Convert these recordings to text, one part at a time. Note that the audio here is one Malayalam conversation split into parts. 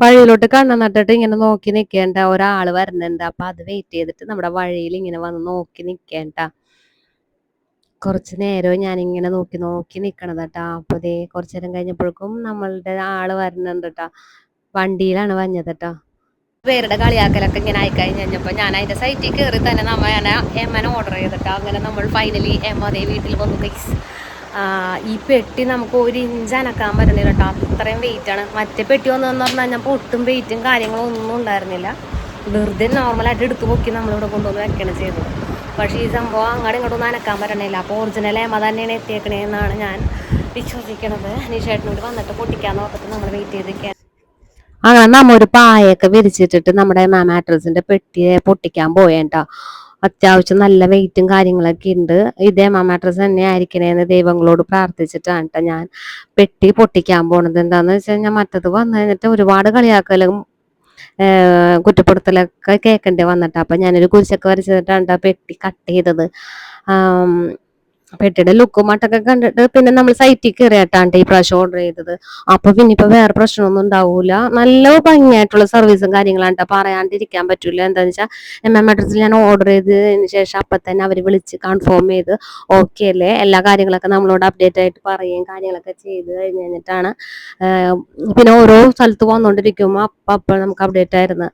വഴിയിലോട്ട് കണ്ണ് നട്ടിട്ട് ഇങ്ങനെ നോക്കി നിക്കേണ്ട ഒരാള് വരുന്നുണ്ട്. അപ്പൊ അത് വെയിറ്റ് ചെയ്തിട്ട് നമ്മുടെ വഴിയിൽ ഇങ്ങനെ വന്ന് നോക്കി നിക്കേണ്ട. കുറച്ച് നേരവും ഞാനിങ്ങനെ നോക്കി നോക്കി നിക്കണത് കേട്ടാ. അപ്പൊ ദേ കുറച്ചു നേരം കഴിഞ്ഞപ്പോഴേക്കും നമ്മളുടെ ആള് വരുന്നുണ്ട് കേട്ടാ. വണ്ടിയിലാണ് വന്നത് കേട്ടാ. പേരുടെ കളിയാക്കലൊക്കെ ഇങ്ങനെ ആയിക്കഴിഞ്ഞപ്പോൾ ഞാൻ അതിന്റെ സൈറ്റിൽ കയറി തന്നെ എമ്മനെ ഓർഡർ ചെയ്തിട്ടാ. അങ്ങനെ നമ്മൾ ഫൈനലി എമ്മ അതേ വീട്ടിൽ വന്നു ഗൈസ്. ഈ പെട്ടി നമുക്ക് 1 ഇഞ്ച് അനക്കാൻ പറ്റണില്ല കേട്ടോ, അത്രയും വെയിറ്റാണ്. മറ്റേ പെട്ടി വന്നതെന്ന് പറഞ്ഞു കഴിഞ്ഞപ്പോൾ ഒട്ടും വെയിറ്റും കാര്യങ്ങളും ഒന്നും ഉണ്ടായിരുന്നില്ല. വെറുതെ നോർമലായിട്ട് എടുത്തു പൊക്കി നമ്മളിവിടെ കൊണ്ടുവന്ന് വെക്കണം ചെയ്തത്. പക്ഷേ ഈ സംഭവം അങ്ങോട്ടും ഇങ്ങോട്ടൊന്നും അനക്കാൻ പറ്റണില്ല. അപ്പോൾ ഒറിജിനൽ എമ്മ തന്നെയാണ് എത്തിയേക്കണേന്നാണ് ഞാൻ വിശ്വസിക്കണത്. നിഷേട്ടനോട് വന്നിട്ട് പൊട്ടിക്കാന്ന് ഓർത്തിട്ട് നമ്മൾ വെയിറ്റ് ചെയ്തിരിക്കാൻ. അങ്ങനെ നമ്മ ഒരു പായൊക്കെ വിരിച്ചിട്ടിട്ട് നമ്മുടെ മാട്രസിന്റെ പെട്ടിയെ പൊട്ടിക്കാൻ പോയേട്ടാ. അത്യാവശ്യം നല്ല വെയിറ്റും കാര്യങ്ങളൊക്കെ ഉണ്ട്. ഇതേ മാട്രസ് തന്നെ ആയിരിക്കണേന്ന് ദൈവങ്ങളോട് പ്രാർത്ഥിച്ചിട്ടാണ് കേട്ടോ ഞാൻ പെട്ടി പൊട്ടിക്കാൻ പോണത്. എന്താന്ന് വെച്ച് കഴിഞ്ഞാൽ മറ്റത് വന്നു കഴിഞ്ഞിട്ട് ഒരുപാട് കളിയാക്കലും കുറ്റപ്പെടുത്തലൊക്കെ കേൾക്കേണ്ടി വന്നിട്ട്. അപ്പൊ ഞാനൊരു കുരിശൊക്കെ വരച്ചിട്ടാണ് പെട്ടി കട്ട് ചെയ്തത്. പെട്ടിയുടെ ലുക്കും മട്ടൊക്കെ കണ്ടിട്ട് പിന്നെ നമ്മൾ സൈറ്റിൽ കയറിയിട്ടാണ് ഈ പ്രാവശ്യം ഓർഡർ ചെയ്തത്. അപ്പൊ പിന്നെ ഇപ്പൊ വേറെ പ്രശ്നമൊന്നും ഉണ്ടാവൂല. നല്ല ഭംഗിയായിട്ടുള്ള സർവീസും കാര്യങ്ങളാണ് പറയാണ്ടിരിക്കാൻ പറ്റൂല. എന്താന്ന് വെച്ചാൽ അഡ്രസ്സിൽ ഞാൻ ഓർഡർ ചെയ്തതിന് ശേഷം അപ്പൊ തന്നെ അവര് വിളിച്ച് കൺഫേം ചെയ്ത് ഓക്കെ അല്ലേ, എല്ലാ കാര്യങ്ങളൊക്കെ നമ്മളോട് അപ്ഡേറ്റ് ആയിട്ട് പറയുകയും കാര്യങ്ങളൊക്കെ ചെയ്ത് കഴിഞ്ഞിട്ടാണ് പിന്നെ ഓരോ സ്ഥലത്ത് വന്നോണ്ടിരിക്കുമ്പോൾ അപ്പൊ നമുക്ക് അപ്ഡേറ്റ് ആയിരുന്നു.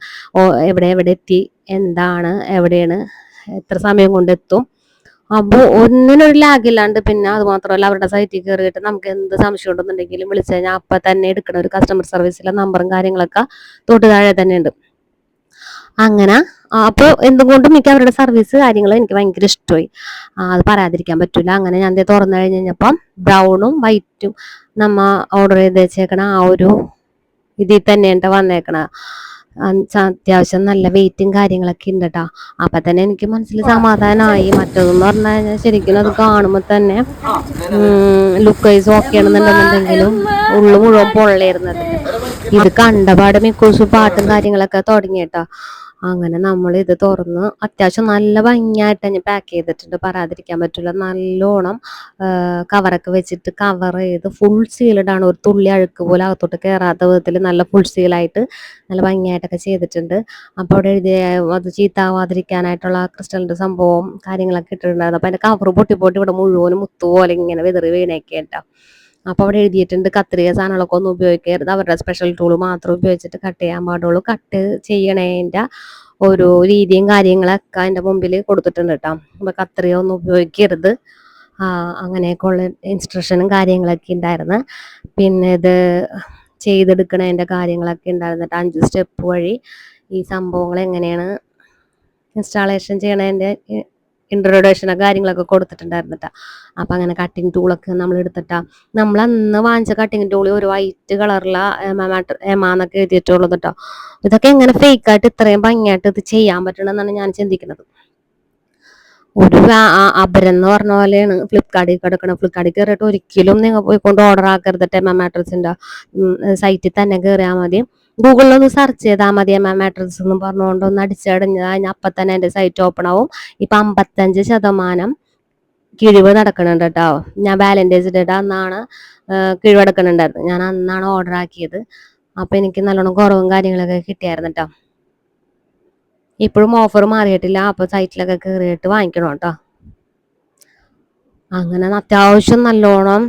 എവിടെ എത്തി, എന്താണ്, എവിടെയാണ്, എത്ര സമയം കൊണ്ട് എത്തും. അപ്പോൾ ഒന്നിനൊരു ലാഗില്ലാണ്ട്. പിന്നെ അത് മാത്രമല്ല അവരുടെ സൈറ്റിൽ കയറിയിട്ട് നമുക്ക് എന്ത് സംശയം ഉണ്ടെന്നുണ്ടെങ്കിലും വിളിച്ചു കഴിഞ്ഞാൽ അപ്പം തന്നെ എടുക്കുന്ന ഒരു കസ്റ്റമർ സർവീസിലെ നമ്പറും കാര്യങ്ങളൊക്കെ തൊട്ട് താഴെ തന്നെ ഉണ്ട്. അങ്ങനെ അപ്പോൾ എന്തുകൊണ്ടും എനിക്ക് അവരുടെ സർവീസ് കാര്യങ്ങൾ എനിക്ക് ഭയങ്കര ഇഷ്ടമായി. അത് പറയാതിരിക്കാൻ പറ്റില്ല. അങ്ങനെ ഞാൻ തുറന്നു കഴിഞ്ഞപ്പം ബ്രൗണും വൈറ്റും നമ്മ ഓർഡർ ചെയ്ത് വെച്ചേക്കണ ആ ഒരു ഇതിൽ തന്നെയാണ് വന്നേക്കണ. അത്യാവശ്യം നല്ല വെയിറ്റും കാര്യങ്ങളൊക്കെ ഉണ്ട് കേട്ടോ. അപ്പൊ തന്നെ എനിക്ക് മനസ്സിൽ സമാധാനമായി. മറ്റതെന്ന് പറഞ്ഞു കഴിഞ്ഞാൽ ശരിക്കും അത് കാണുമ്പോൾ തന്നെ ലുക്ക് വൈസ് ഓക്കെ ആണെന്നുണ്ടെന്നുണ്ടെങ്കിലും ഉള്ളു മുഴുവൻ പൊള്ളയായിരുന്നത്. ഇത് കണ്ടപാട് മിക്കൂസ് പാട്ടും കാര്യങ്ങളൊക്കെ തുടങ്ങിയിട്ടാ. അങ്ങനെ നമ്മൾ ഇത് തുറന്ന് അത്യാവശ്യം നല്ല ഭംഗിയായിട്ട് തന്നെ പാക്ക് ചെയ്തിട്ടുണ്ട്, പറയാതിരിക്കാൻ പറ്റില്ല. നല്ലോണം കവറൊക്കെ വെച്ചിട്ട് കവർ ചെയ്ത് ഫുൾ സീൽഡാണ്. ഒരു തുള്ളി അഴുക്ക് പോലെ അകത്തോട്ട് കയറാത്ത വിധത്തിൽ നല്ല ഫുൾ സീലായിട്ട് നല്ല ഭംഗിയായിട്ടൊക്കെ ചെയ്തിട്ടുണ്ട്. അപ്പോൾ അവിടെ എഴുതിയ അത് ചീത്താവാതിരിക്കാനായിട്ടുള്ള ക്രിസ്റ്റലിന്റെ സംഭവം കാര്യങ്ങളൊക്കെ ഇട്ടിട്ടുണ്ടായിരുന്നു. അപ്പൊ അതിന്റെ കവർ പൊട്ടി ഇവിടെ മുഴുവനും മുത്തുപോലെ ഇങ്ങനെ വിതറി വീണൊക്കെ കേട്ടോ. അപ്പൊ അവിടെ എഴുതിയിട്ടുണ്ട് കത്രിക സാധനങ്ങളൊക്കെ ഒന്നും ഉപയോഗിക്കരുത്, അവരുടെ സ്പെഷ്യൽ ടൂൾ മാത്രം ഉപയോഗിച്ചിട്ട് കട്ട് ചെയ്യാൻ പാടുള്ളൂ. കട്ട് ചെയ്യണേന്റെ ഒരു രീതിയും കാര്യങ്ങളൊക്കെ അതിന്റെ മുമ്പിൽ കൊടുത്തിട്ടുണ്ട് കേട്ടോ. അപ്പൊ കത്രിക ഒന്നും ഉപയോഗിക്കരുത്, അങ്ങനെയൊക്കെ ഉള്ള ഇൻസ്ട്രക്ഷനും കാര്യങ്ങളൊക്കെ ഉണ്ടായിരുന്നു. പിന്നെ ഇത് ചെയ്തെടുക്കണതിന്റെ കാര്യങ്ങളൊക്കെ ഉണ്ടായിരുന്നിട്ട് 5 സ്റ്റെപ്പ് വഴി ഈ സംഭവങ്ങൾ എങ്ങനെയാണ് ഇൻസ്റ്റാളേഷൻ ചെയ്യണതിന്റെ ഇൻട്രൊഡക്ഷനൊക്കെ കാര്യങ്ങളൊക്കെ കൊടുത്തിട്ടുണ്ടായിരുന്നിട്ടാ. അപ്പൊ അങ്ങനെ കട്ടിങ് ടൂളൊക്കെ നമ്മൾ എടുത്തിട്ടാ. നമ്മൾ അന്ന് വാങ്ങിച്ച കട്ടിങ് ടൂള് ഒരു വൈറ്റ് കളറില എമാന്നൊക്കെ എഴുതിയിട്ടുള്ളത് കേട്ടോ. ഇതൊക്കെ എങ്ങനെ ഫേക്കായിട്ട് ഇത്രയും ഭംഗിയായിട്ട് ഇത് ചെയ്യാൻ പറ്റണമെന്നാണ് ഞാൻ ചിന്തിക്കുന്നത്. ഒരു അപരം എന്ന് പറഞ്ഞ പോലെയാണ് ഫ്ലിപ്കാർട്ടിൽ കിടക്കണം. ഫ്ലിപ്കാർട്ടിൽ കയറിയിട്ട് ഒരിക്കലും നിങ്ങൾ പോയിക്കൊണ്ട് ഓർഡർ ആക്കരുത്. മാട്രസിന്റെ സൈറ്റിൽ തന്നെ കയറിയാൽ മതി. ഗൂഗിളിലൊന്ന് സെർച്ച് ചെയ്താൽ മതി മാട്രസ് എന്ന് പറഞ്ഞുകൊണ്ട് ഒന്ന് അടിച്ചടഞ്ഞാൽ അപ്പം തന്നെ എൻ്റെ സൈറ്റ് ഓപ്പൺ ആവും. ഇപ്പം 55% കിഴിവ് നടക്കണുണ്ട് കേട്ടോ. ഞാൻ വാലന്റൈൻസ് ഡേ അന്നാണ് കിഴിവ് നടക്കണുണ്ടായിരുന്നു. ഞാൻ അന്നാണ് ഓർഡർ ആക്കിയത്. അപ്പൊ എനിക്ക് നല്ലോണം കുറവും കാര്യങ്ങളൊക്കെ കിട്ടിയായിരുന്നു കേട്ടോ. ഇപ്പോഴും ഓഫർ മാറിയിട്ടില്ല. അപ്പൊ സൈറ്റിലൊക്കെ കയറിയിട്ട് വാങ്ങിക്കണം കേട്ടോ. അങ്ങനെ അത്യാവശ്യം നല്ലോണം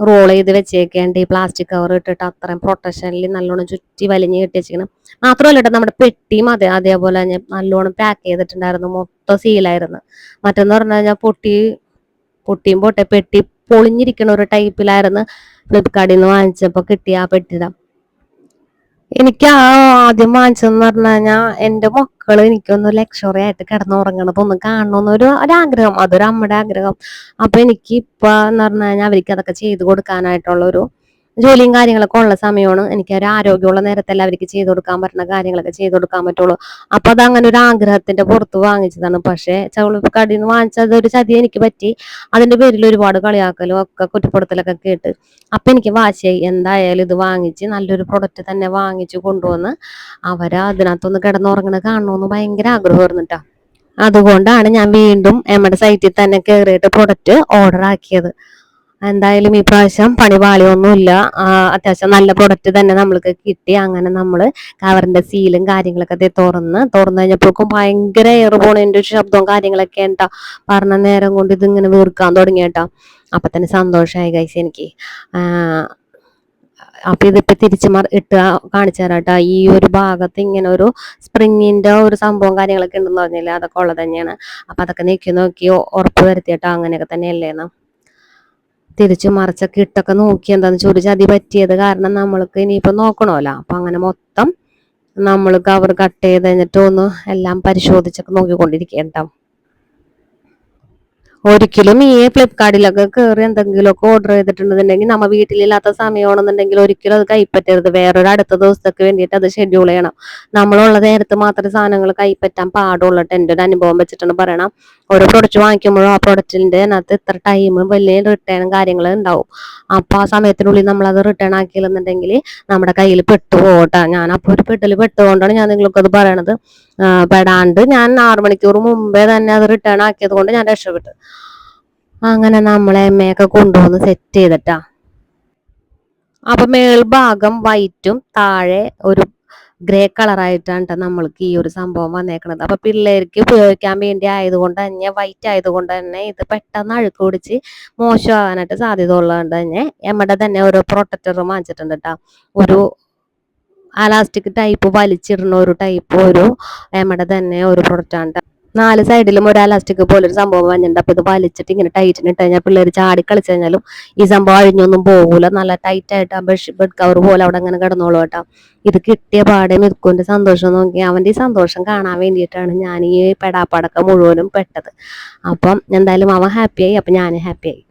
റോൾ ചെയ്ത് വെച്ചേക്കേണ്ട ഈ പ്ലാസ്റ്റിക് കവർ ഇട്ടിട്ട് അത്രയും പ്രൊട്ടക്ഷനിൽ നല്ലോണം ചുറ്റി വലിഞ്ഞ് കെട്ടി വെച്ചിരിക്കണം. മാത്രമല്ല കേട്ടോ, നമ്മുടെ പെട്ടിയും അതേപോലെ തന്നെ നല്ലോണം പാക്ക് ചെയ്തിട്ടുണ്ടായിരുന്നു. മൊത്തം സീലായിരുന്നു. മറ്റെന്ന് പറഞ്ഞു കഴിഞ്ഞാൽ പൊട്ടിയും പെട്ടി പൊളിഞ്ഞിരിക്കുന്ന ഒരു ടൈപ്പിലായിരുന്നു ഫ്ലിപ്കാർട്ടിൽ നിന്ന് വാങ്ങിച്ചപ്പോൾ കിട്ടിയ ആ പെട്ടിയുടെ. എനിക്ക് ആദ്യം വാങ്ങിച്ചതെന്ന് പറഞ്ഞു കഴിഞ്ഞാൽ എൻ്റെ മക്കള് എനിക്കൊന്ന് ലക്ഷറി ആയിട്ട് കിടന്നുറങ്ങണതൊന്ന് കാണണമെന്നൊരു ഒരാഗ്രഹം. അതൊരു അമ്മയുടെ ആഗ്രഹം. അപ്പൊ എനിക്ക് ഇപ്പൊ എന്ന് പറഞ്ഞു കഴിഞ്ഞാൽ അവർക്ക് അതൊക്കെ ചെയ്ത് കൊടുക്കാനായിട്ടുള്ളൊരു ജോലിയും കാര്യങ്ങളൊക്കെ ഉള്ള സമയമാണ്. എനിക്ക് ഒരു ആരോഗ്യമുള്ള നേരത്തല്ല അവർക്ക് ചെയ്ത് കൊടുക്കാൻ പറ്റുന്ന കാര്യങ്ങളൊക്കെ ചെയ്ത് കൊടുക്കാൻ പറ്റുള്ളൂ. അപ്പൊ അത് അങ്ങനെ ഒരു ആഗ്രഹത്തിന്റെ പുറത്ത് വാങ്ങിച്ചതാണ്. പക്ഷെ ഫ്ലിപ്കാർട്ടിൽ നിന്ന് വാങ്ങിച്ചത് ഒരു ചതി എനിക്ക് പറ്റി. അതിന്റെ പേരിൽ ഒരുപാട് കളിയാക്കലും ഒക്കെ കുറ്റപ്പെടുത്തലൊക്കെ കേട്ട് അപ്പൊ എനിക്ക് വാശിയായി. എന്തായാലും ഇത് വാങ്ങിച്ച് നല്ലൊരു പ്രൊഡക്റ്റ് തന്നെ വാങ്ങിച്ചു കൊണ്ടുവന്ന് അവര് അതിനകത്തൊന്ന് കിടന്നുറങ്ങണ കാണണമെന്ന് ഭയങ്കര ആഗ്രഹമായിരുന്നു കേട്ടോ. അതുകൊണ്ടാണ് ഞാൻ വീണ്ടും നമ്മുടെ സൈറ്റിൽ തന്നെ കയറിയിട്ട് പ്രൊഡക്റ്റ് ഓർഡർ ആക്കിയത്. എന്തായാലും ഈ പ്രാവശ്യം പണി പാളിയൊന്നുമില്ല. അത്യാവശ്യം നല്ല പ്രൊഡക്റ്റ് തന്നെ നമ്മൾക്ക് കിട്ടി. അങ്ങനെ നമ്മൾ കവറിന്റെ സീലും കാര്യങ്ങളൊക്കെ തുറന്നു കഴിഞ്ഞപ്പോഴേക്കും ഭയങ്കര എയർ പോണതിന്റെ ഒരു ശബ്ദവും കാര്യങ്ങളൊക്കെ ഉണ്ടാ. പറഞ്ഞ നേരം കൊണ്ട് ഇതിങ്ങനെ വീർക്കാൻ തുടങ്ങിയേട്ടാ. അപ്പൊ തന്നെ സന്തോഷമായി ഗൈസ് എനിക്ക്. അപ്പൊ ഇതിപ്പോ ഇട്ട് കാണിച്ചു തരാട്ടാ. ഈ ഒരു ഭാഗത്ത് ഇങ്ങനെ ഒരു സ്പ്രിങ്ങിന്റെ ഒരു സംഭവം കാര്യങ്ങളൊക്കെ ഉണ്ടെന്ന് പറഞ്ഞില്ലേ, അതൊക്കെ ഉള്ളത് തന്നെയാണ്. അപ്പൊ അതൊക്കെ നോക്കി ഉറപ്പ് വരുത്തിയിട്ടാ. അങ്ങനെയൊക്കെ തന്നെയല്ലേന്ന് തിരിച്ചു മറിച്ചൊക്കെ ഇട്ടൊക്കെ നോക്കി എന്താന്ന് ചോദിച്ചാൽ അതി പറ്റിയത് കാരണം നമ്മൾക്ക് ഇനിയിപ്പോ നോക്കണമല്ലോ. അപ്പൊ അങ്ങനെ മൊത്തം നമ്മൾ കവർ കട്ട് ചെയ്ത് കഴിഞ്ഞിട്ട് ഒന്ന് എല്ലാം പരിശോധിച്ചൊക്കെ നോക്കിക്കൊണ്ടിരിക്കട്ടോ. ഒരിക്കലും ഈ ഫ്ലിപ്കാർട്ടിലൊക്കെ കയറി എന്തെങ്കിലുമൊക്കെ ഓർഡർ ചെയ്തിട്ടുണ്ടെന്നുണ്ടെങ്കിൽ നമ്മ വീട്ടിലില്ലാത്ത സമയമാണെന്നുണ്ടെങ്കിൽ ഒരിക്കലും അത് കൈപ്പറ്റരുത്. വേറൊരു അടുത്ത ദിവസത്തേക്ക് വേണ്ടിയിട്ട് അത് ഷെഡ്യൂൾ ചെയ്യണം. നമ്മളുള്ള നേരത്ത് മാത്രമേ സാധനങ്ങൾ കൈപ്പറ്റാൻ പാടുള്ളൂ. എൻ്റെ ഒരു അനുഭവം വെച്ചിട്ടാണ് പറയണം. ഓരോ പ്രൊഡക്റ്റ് വാങ്ങിക്കുമ്പോഴും ആ പ്രൊഡക്റ്റിന്റെ അതിനകത്ത് ഇത്ര ടൈം വലിയ റിട്ടേണും കാര്യങ്ങൾ ഉണ്ടാവും. അപ്പൊ ആ സമയത്തിനുള്ളിൽ നമ്മൾ അത് റിട്ടേൺ ആക്കിയില്ലെന്നുണ്ടെങ്കിൽ നമ്മുടെ കയ്യിൽ പെട്ടുപോകട്ടെ. ഞാൻ അപ്പോൾ ഒരു പെട്ടുകൊണ്ടാണ് ഞാൻ നിങ്ങൾക്ക് അത് പറയണത്. പെടാണ്ട് ഞാൻ 6 മണിക്കൂർ മുമ്പേ തന്നെ അത് റിട്ടേൺ ആക്കിയത് കൊണ്ട് ഞാൻ രക്ഷപ്പെട്ടു. അങ്ങനെ നമ്മളെ എമ്മയൊക്കെ കൊണ്ടുവന്ന് സെറ്റ് ചെയ്തിട്ടാ. അപ്പൊ മേൽഭാഗം വൈറ്റും താഴെ ഒരു ഗ്രേ കളറായിട്ടാണ് നമ്മൾക്ക് ഈ ഒരു സംഭവം വന്നേക്കണത്. അപ്പൊ പിള്ളേർക്ക് ഉപയോഗിക്കാൻ വേണ്ടി ആയതുകൊണ്ട് തന്നെ വൈറ്റ് ആയതുകൊണ്ട് തന്നെ ഇത് പെട്ടെന്ന് അഴുക്ക് പിടിച്ച് മോശമാകാനായിട്ട് സാധ്യത ഉള്ളതുകൊണ്ട് തന്നെ എമ്മയുടെ തന്നെ ഓരോ പ്രൊട്ടക്ടറും വാങ്ങിച്ചിട്ടുണ്ട് കേട്ടോ. ഒരു അലാസ്റ്റിക് ടൈപ്പ് വലിച്ചിടുന്ന ഒരു ടൈപ്പ് ഒരു എമ്മയുടെ തന്നെ ഒരു പ്രൊഡക്റ്റാണ്. 4 സൈഡിലും ഒരു അലാസ്റ്റിക് പോലെ ഒരു സംഭവം വന്നിട്ടുണ്ട്. അപ്പൊ ഇത് വലിച്ചിട്ട് ഇങ്ങനെ ടൈറ്റിന് ഇട്ട് കഴിഞ്ഞാൽ പിള്ളേർ ചാടി കളിച്ചു കഴിഞ്ഞാലും ഈ സംഭവം അഴിഞ്ഞൊന്നും പോകൂല. നല്ല ടൈറ്റ് ആയിട്ട് ആ ബെഡ് കവർ പോലെ അവിടെ അങ്ങനെ കിടന്നോളൂ കേട്ടോ. ഇത് കിട്ടിയ പാടെ മിൽക്കുവിന്റെ സന്തോഷം നോക്കി അവന്റെ ഈ സന്തോഷം കാണാൻ വേണ്ടിയിട്ടാണ് ഞാൻ ഈ പെടാപ്പാടൊക്കെ മുഴുവനും പെട്ടത്. അപ്പം എന്തായാലും അവൻ ഹാപ്പിയായി, അപ്പൊ ഞാനും ഹാപ്പിയായി.